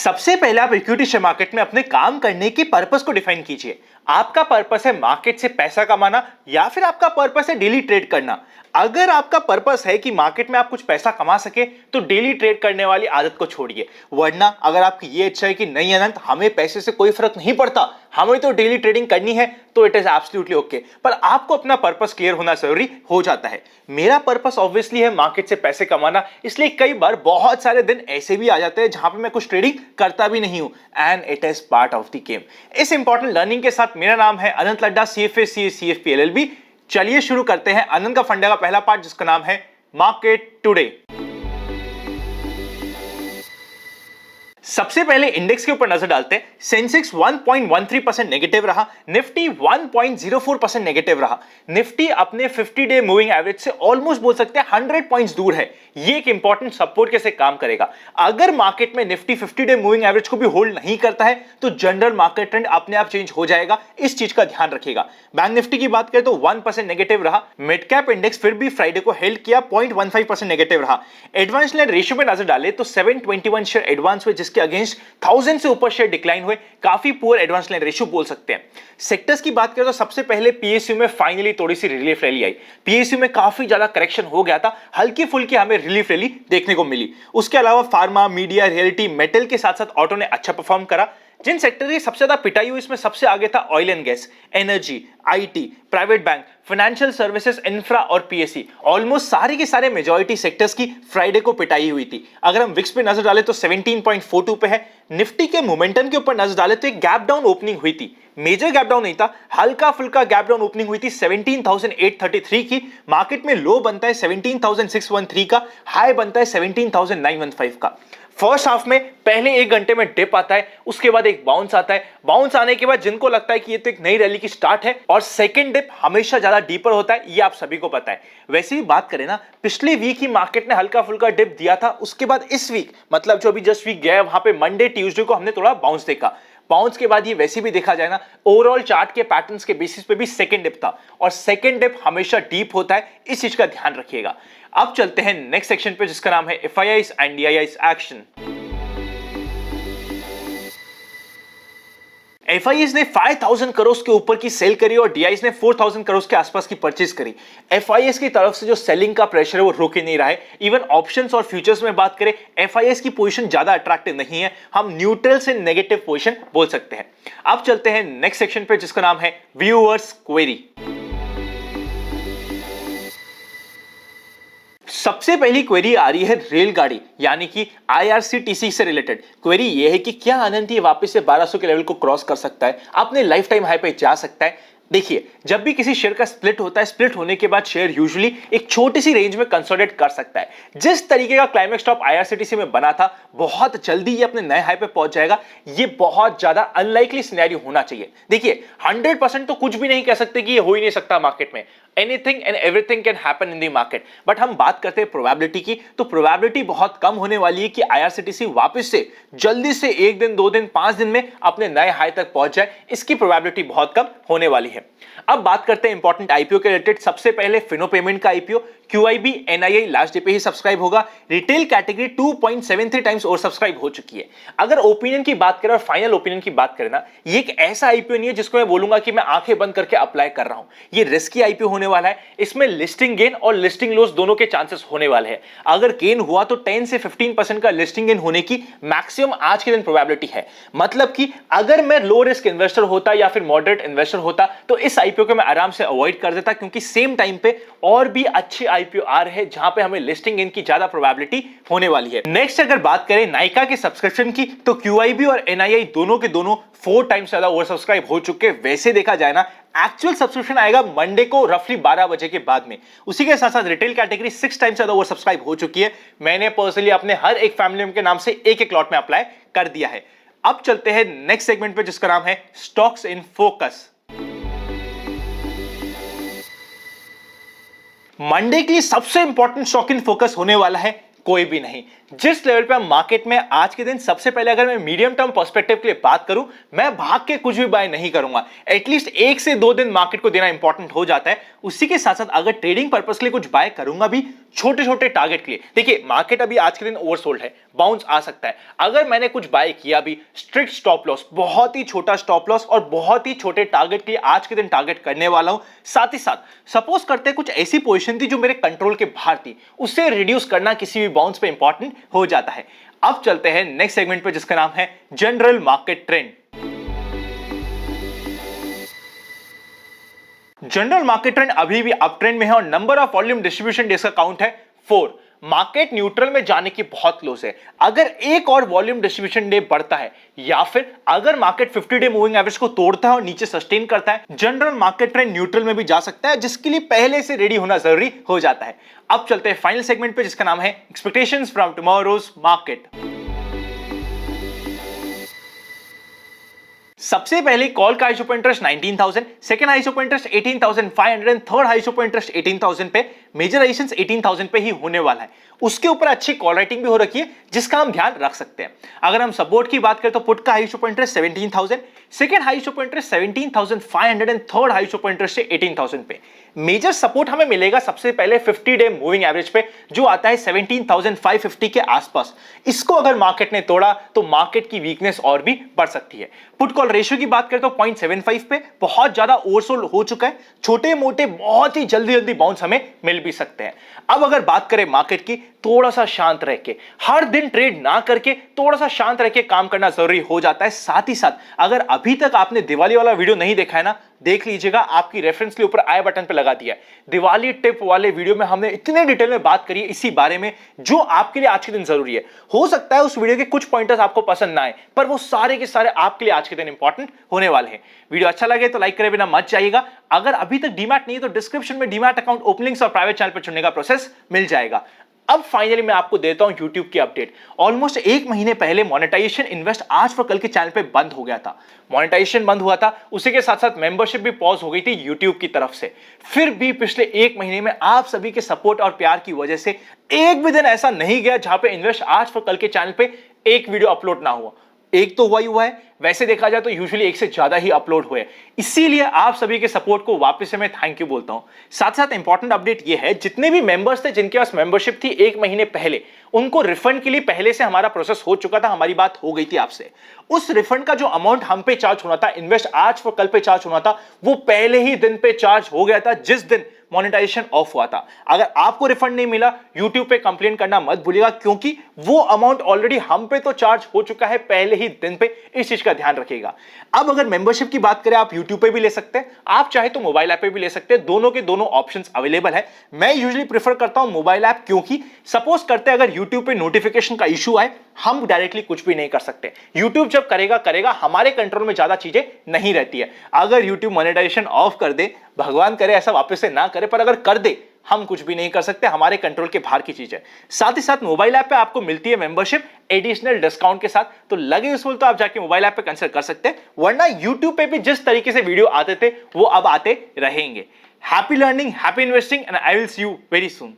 सबसे पहले आप इक्विटी शेयर मार्केट में अपने काम करने की पर्पस को डिफाइन कीजिए। आपका पर्पस है मार्केट से पैसा कमाना या फिर आपका पर्पस है डेली ट्रेड करना। अगर आपका पर्पस है कि मार्केट में आप कुछ पैसा कमा सके तो डेली ट्रेड करने वाली आदत को छोड़िए, वरना अगर आपकी ये इच्छा है कि नहीं अनंत हमें पैसे से कोई फर्क नहीं पड़ता, हमें तो डेली ट्रेडिंग करनी है, तो इट इज एब्सोल्युटली ओके। पर आपको अपना पर्पस क्लियर होना जरूरी हो जाता है। मेरा पर्पस ऑब्वियसली है मार्केट से पैसे कमाना, इसलिए कई बार बहुत सारे दिन ऐसे भी आ जाते हैं जहां पे मैं कुछ ट्रेडिंग करता भी नहीं हूं, and it is part of the game. इस इंपॉर्टेंट लर्निंग के साथ मेरा नाम है अनंत Ladda, CFA CA CFP LLB। चलिए शुरू करते हैं अनंत का फंडा का पहला पार्ट, जिसका नाम है मार्केट टुडे। सबसे पहले इंडेक्स के ऊपर नजर डालते हैं। सेंसेक्स 1.13% नेगेटिव रहा, निफ्टी 1.04% नेगेटिव रहा। निफ्टी अपने 50 डे मूविंग एवरेज से ऑलमोस्ट बोल सकते हैं 100 पॉइंट्स दूर है। ये एक इंपॉर्टेंट सपोर्ट कैसे काम करेगा। अगर मार्केट में निफ्टी 50 डे मूविंग एवरेज को भी होल्ड नहीं करता है तो जनरल मार्केट ट्रेंड अपने आप चेंज हो जाएगा, इस चीज का ध्यान रखिएगा। बैंक निफ्टी की बात करें तो 1% नेगेटिव रहा। मिड कैप इंडेक्स फिर भी फ्राइडे को हेल्ड किया, 0.15% नेगेटिव रहा। एडवांस लाइन रेशियो में नजर डाले तो 721 शेयर एडवांस हुए, जिसके अगेंस्ट 1000 से ऊपर शेयर डिक्लाइन हुए। काफी पुअर एडवांस लाइन रेशियो बोल सकते हैं। सेक्टर्स की बात करें तो सबसे पहले पीएसयू में फाइनली थोड़ी सी रिलीफ रैली आई। पीएसयू में काफी ज्यादा करेक्शन हो गया था, हल्की फुल्की हमें रिलीफ रैली देखने को मिली। उसके अलावा फार्मा, मीडिया, रियलिटी, मेटल के साथ साथ ऑटो ने अच्छा परफॉर्म करा। जिन सेक्टर की सबसे ज्यादा पिटाई हुई इसमें सबसे आगे था oil and gas, energy, IT, private bank, financial services, infra और पीएससी। ऑलमोस्ट सारे के सारे मेजॉरिटी सेक्टर्स की फ्राइडे को पिटाई हुई थी। अगर हम विक्स पे नजर डालें तो 17.42 पे है। निफ्टी के मोमेंटम के ऊपर नजर डालें तो एक गैप डाउन ओपनिंग हुई थी, मेजर गैप डाउन नहीं था, हल्का फुल्का गैप डाउन ओपनिंग हुई थी 17,833 की। मार्केट में लो बनता है 17,613 का, हाई बनता है 17,915 का। फर्स्ट हाफ में पहले एक घंटे में डिप आता है, उसके बाद एक बाउंस आता है। बाउंस आने के बाद जिनको लगता है कि ये तो एक नई रैली की स्टार्ट है, और सेकंड डिप हमेशा ज्यादा डीपर होता है, ये आप सभी को पता है। वैसे भी बात करें ना, पिछले वीक ही मार्केट ने हल्का फुल्का डिप दिया था, उसके बाद इस वीक मतलब जो अभी जस्ट वीक गया है वहां पे मंडे ट्यूसडे को हमने थोड़ा बाउंस देखा। बाउंस के बाद ये वैसे भी देखा जाए ना, ओवरऑल चार्ट के पैटर्न्स के बेसिस पे भी सेकंड डिप था, और सेकंड डिप हमेशा डीप होता है, इस चीज का ध्यान रखिएगा। अब चलते हैं नेक्स्ट सेक्शन पे, जिसका नाम है FIIs and DIIs action. FIIs ने 5000 करोड़ के ऊपर की सेल करी और DIIs ने 4000 करोड़ के आसपास की परचेज करी। FIIs की तरफ से जो सेलिंग का प्रेशर है वो रुक ही नहीं रहा है। इवन ऑप्शंस और फ्यूचर्स में बात करें, FIIs की पोजीशन ज्यादा अट्रैक्टिव नहीं है, हम न्यूट्रल से नेगेटिव पोजीशन बोल सकते हैं। अब चलते हैं नेक्स्ट सेक्शन पे, जिसका नाम है व्यूअर्स क्वेरी। सबसे पहली क्वेरी आ रही है रेलगाड़ी यानी कि IRCTC से रिलेटेड। क्वेरी ये है कि क्या आनंद ये वापस से 1200 के लेवल को क्रॉस कर सकता है, अपने लाइफ टाइम हाई पे जा सकता है। देखिए, जब भी किसी शेयर का स्प्लिट होता है, स्प्लिट होने के बाद शेयर यूजुअली एक छोटी सी रेंज में कंसोलिडेट कर सकता है। जिस तरीके का क्लाइमेक्स टॉप IRCTC में बना था, बहुत जल्दी ये अपने नए हाई पे पहुंच जाएगा। ये बहुत ज्यादा अनलाइकली सिनेरियो होना चाहिए। देखिए, 100% तो कुछ भी नहीं कह सकते कि ये हो ही नहीं सकता मार्केट में। Anything and everything can happen in the market, but हम बात करते हैं प्रोबेबिलिटी की, तो प्रोबेबिलिटी बहुत कम होने वाली है कि IRCTC वापस से जल्दी से 1 दिन 2 दिन 5 दिन में अपने नए हाई तक पहुंच जाए। इसकी प्रोबेबिलिटी बहुत कम होने वाली है। अब बात करते हैं इंपॉर्टेंट आईपीओ के रिलेटेड। सबसे पहले फिनो पेमेंट का IPO, QIB NII last day पे ही सब्सक्राइब होगा। रिटेल कैटेगरी 2.73 टाइम्स और सब्सक्राइब हो चुकी है। अगर ओपिनियन की बात करें और फाइनल ओपिनियन की बात करें ना, ये एक ऐसा आईपीओ नहीं है जिसको मैं बोलूंगा कि मैं आंखें बंद करके अप्लाई कर रहा हूं। ये रिस्की आईपीओ होने वाला है। इसमें लिस्टिंग गेन और लिस्टिंग लॉस दोनों के चांसेस होने वाले हैं। अगर गेन हुआ तो 10 से 15% का लिस्टिंग गेन होने की मैक्सिमम आज के दिन प्रोबेबिलिटी है। मतलब कि अगर मैं लो रिस्क इन्वेस्टर होता या फिर मॉडरेट इन्वेस्टर होता तो इस आईपीओ को मैं आराम से अवॉइड कर देता, क्योंकि सेम टाइम पे और भी अच्छे आईपीओ आ रहे हैं जहां पे हमें लिस्टिंग गेन की ज्यादा प्रोबेबिलिटी होने वाली है। नेक्स्ट अगर बात करें नाइका के सब्सक्रिप्शन की, तो QIB और NII दोनों के दोनों 4 टाइम्स ज्यादा ओवर सब्सक्राइब हो चुके हैं। वैसे देखा जाए ना, एक्चुअल सब्सक्रिप्शन आएगा मंडे को रफली 12 बजे के बाद में। उसी के साथ साथ रिटेल कैटेगरी 6 टाइम्स ज्यादा ओवर सब्सक्राइब हो चुकी है। मैंने पर्सनली अपने हर एक फैमिली मेंबर के नाम से एक लॉट में अप्लाई कर दिया है। अब चलते हैं नेक्स्ट सेगमेंट पे, जिसका नाम है स्टॉक्स इन फोकस। मंडे के लिए सबसे इंपॉर्टेंट स्टॉक इन फोकस होने वाला है कोई भी नहीं। जिस लेवल पे हम मार्केट में आज के दिन, सबसे पहले अगर मैं मीडियम टर्म पर्सपेक्टिव के लिए बात करूं, मैं भाग के कुछ भी बाय नहीं करूंगा। एटलीस्ट 1 से 2 दिन मार्केट को देना इंपॉर्टेंट हो जाता है। उसी के साथ साथ अगर ट्रेडिंग पर्पस के लिए कुछ बाय करूंगा भी, छोटे छोटे टारगेट के लिए। देखिए, मार्केट अभी आज के दिन ओवरसोल्ड है, बाउंस आ सकता है। अगर मैंने कुछ बाय किया भी, स्ट्रिक्ट स्टॉप लॉस, बहुत ही छोटा स्टॉप लॉस और बहुत ही छोटे टारगेट के लिए आज के दिन टारगेट करने वाला हूं। साथ ही साथ सपोज करते कुछ ऐसी पोजीशन थी जो मेरे कंट्रोल के बाहर थी, उससे रिड्यूस करना किसी भी बाउंस पे इंपॉर्टेंट हो जाता है। अब चलते हैं नेक्स्ट सेगमेंट पे जिसका नाम है general market trend. General market trend अभी भी अप ट्रेंड में है और number of volume distribution days का काउंट है 4। मार्केट न्यूट्रल में जाने की बहुत क्लोज है। अगर एक और वॉल्यूम डिस्ट्रीब्यूशन डे बढ़ता है या फिर अगर मार्केट 50 डे मूविंग एवरेज को तोड़ता है और नीचे सस्टेन करता है, जनरल मार्केट ट्रेंड न्यूट्रल में भी जा सकता है, जिसके लिए पहले से रेडी होना जरूरी हो जाता है। अब चलते हैं फाइनल सेगमेंट पे जिसका नाम है एक्सपेक्टेशंस फ्रॉम टुमारोज मार्केट। सबसे पहले कॉल का high super interest 19,000, second high super interest 18,500 and third high super interest 18,000 पे, मेजर एडिशंस 18,000 पे ही होने वाला है। उसके ऊपर अच्छी कॉल राइटिंग भी हो रखी है जिसका हम ध्यान रख सकते हैं। अगर हम सपोर्ट की बात करें तो पुट का high super interest 17,000, second high super interest 17,500 and third high super interest 18,000 पे। मेजर सपोर्ट हमें मिलेगा सबसे पहले 50 डे मूविंग एवरेज पे जो आता है 17,550 के आसपास। इसको अगर मार्केट ने तोड़ा तो मार्केट की वीकनेस और भी बढ़ सकती है। पुट कॉल रेशियो की बात करें तो 0.75 पे बहुत ज्यादा ओवरसोल्ड हो चुका है। छोटे मोटे बहुत ही जल्दी बाउंस हमें मिल भी सकते हैं। अब अगर बात करें मार्केट की, थोड़ा सा शांत रह के, हर दिन ट्रेड ना करके थोड़ा सा शांत रह के काम करना जरूरी हो जाता है। साथ ही साथ अगर अभी तक आपने दिवाली वाला वीडियो नहीं देखा है ना, देख लीजिएगा, आपकी रेफरेंस के ऊपर आई बटन पे लगा दिया है। दिवाली टिप वाले वीडियो में हमने इतने डिटेल में बात करी है इसी बारे में जो आपके लिए आज के दिन जरूरी है। हो सकता है उस वीडियो के कुछ पॉइंटर्स आपको पसंद ना आए, पर वो सारे के सारे आपके लिए आज के दिन इंपॉर्टेंट होने वाले हैं। वीडियो अच्छा लगे तो लाइक करे बिना मत जाइएगा। अगर अभी तक डीमैट नहीं है तो डिस्क्रिप्शन में डीमैट अकाउंट ओपनिंग्स और प्राइवेट चैनल पर चुनने का प्रोसेस मिल जाएगा। अब फाइनली मैं आपको देता हूं YouTube की अपडेट। ऑलमोस्ट 1 महीने पहले मोनेटाइजेशन इन्वेस्ट आज फॉर कल के चैनल पे बंद हो गया था। मोनेटाइजेशन बंद हुआ था, उसी के साथ साथ मेंबरशिप भी पॉज हो गई थी YouTube की तरफ से। फिर भी पिछले 1 महीने में आप सभी के सपोर्ट और प्यार की वजह से एक भी दिन ऐसा नहीं गया जहां पे इन्वेस्ट आज फॉर कल के चैनल पे एक वीडियो अपलोड ना हुआ। एक तो हुआ है, वैसे देखा जाए तो यूजुअली एक से ज्यादा ही अपलोड हुए। इसीलिए आप सभी के सपोर्ट को वापस से मैं थैंक यू बोलता हूं। साथ साथ इंपॉर्टेंट अपडेट ये है, जितने भी मेंबर्स थे जिनके पास मेंबरशिप थी 1 महीने पहले, उनको रिफंड के लिए पहले से हमारा प्रोसेस हो चुका था, हमारी बात हो गई थी आपसे। उस रिफंड का जो अमाउंट हम पे चार्ज होना था, इन्वेस्ट आज फॉर कल पे चार्ज होना था, वो पहले ही दिन पे चार्ज हो गया था जिस दिन मोनेटाइजेशन ऑफ हुआ था। अगर आपको रिफंड नहीं मिला, YouTube पे कंप्लेन करना मत भूलिएगा, क्योंकि वो अमाउंट ऑलरेडी हम पे तो चार्ज हो चुका है पहले ही दिन पे। इस चीज का ध्यान रखिएगा। अब अगर मेंबरशिप की बात करें, आप YouTube पे भी ले सकते हैं, आप चाहे तो मोबाइल ऐप पे भी ले सकते हैं। दोनों के दोनों ऑप्शंस अवेलेबल है। मैं यूजुअली प्रेफर करता हूं मोबाइल ऐप, क्योंकि सपोज करते हैं अगर YouTube पे नोटिफिकेशन का इशू आए, हम डायरेक्टली कुछ भी नहीं कर सकते। YouTube जब करेगा, हमारे कंट्रोल में ज्यादा चीजें नहीं रहती है। अगर YouTube मोनेटाइजेशन ऑफ कर दे, भगवान करे ऐसा वापस से ना करे, पर अगर कर दे, हम कुछ भी नहीं कर सकते, हमारे कंट्रोल के बाहर की चीज है। साथ ही साथ मोबाइल ऐप पे आपको मिलती है मेंबरशिप एडिशनल डिस्काउंट के साथ, तो लगे यूजफुल तो आप जाके मोबाइल ऐप पे कंसिडर कर सकते हैं। वरना YouTube पे भी जिस तरीके से वीडियो आते थे वो अब आते रहेंगे। Happy learning, happy investing and I will see you very soon.